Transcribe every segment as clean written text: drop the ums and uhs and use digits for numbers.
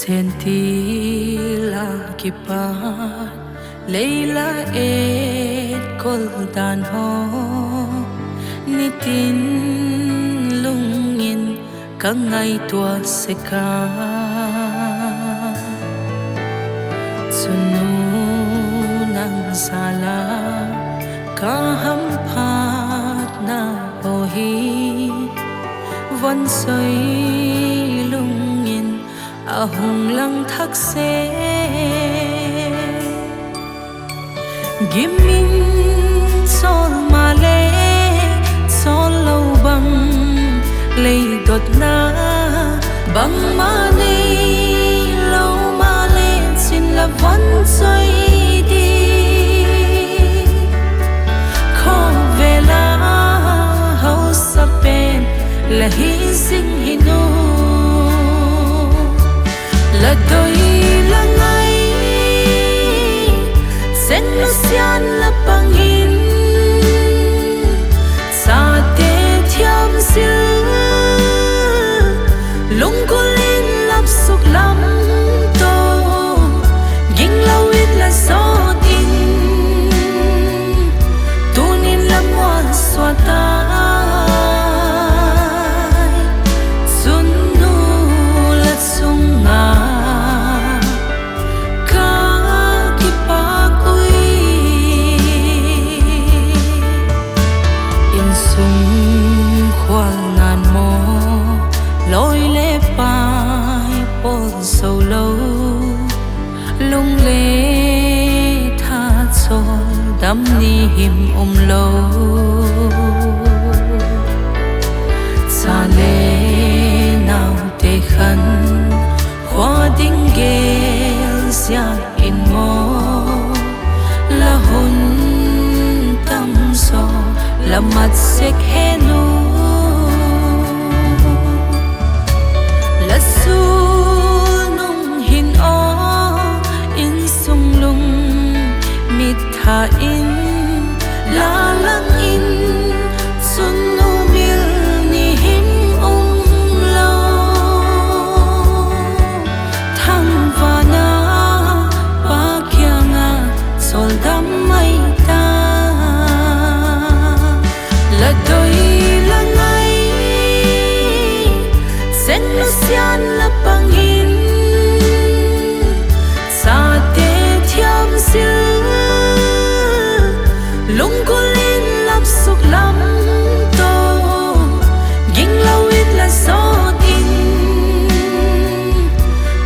Sentila kipat Leila et koldan ho Nitin lungin Kangay tua seka Sununang sala Kahampat na ohi Van soy lungin Ahong lang thakse Gimin sol male Sol lâu bang Lây đột na Bang mane Lâu male Xin là vẫn xoay đi Khó về la Hầu sa bên Là hy sinh hinu là tôi là ngày sen nó xian là bằng hin sa tê thiam siêu lung cô lên làm sục lắm tô ging lâu ít là gió tin tu nên làm hoa xoa ta lối lê pai bồn sầu lâu lung lê tha chôn đắm ni him lâu xa lê nào tê khăn hoa đinh ghel xa in mô là hôn tâm so là mặt sek hê nu su nung hin o in sung lung mit tha in la lang in sun nu mil ni him lo thang vana pa kya nga sol dam mai ta la doi la ngai sen no xian la bằng hin sa tê thiam siêu lung cô lên làm sục lắm tô ging lâu ít là gió tin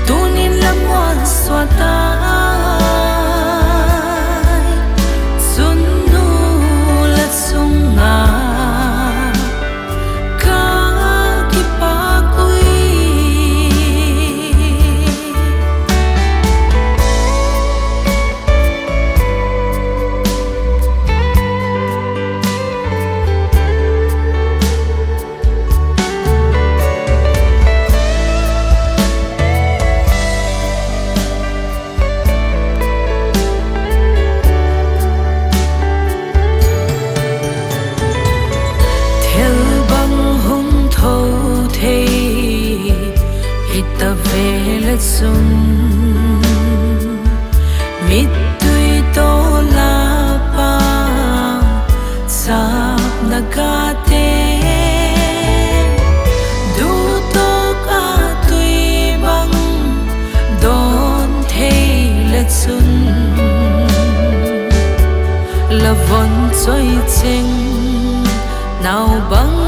tu nên làm hoa xoa ta xuân nu là sung ngà ta về lệ xuân mít tươi to la pa sap na ga te du to ka tươi băng đón thấy lệ xuân là vòn trôi chênh nào băng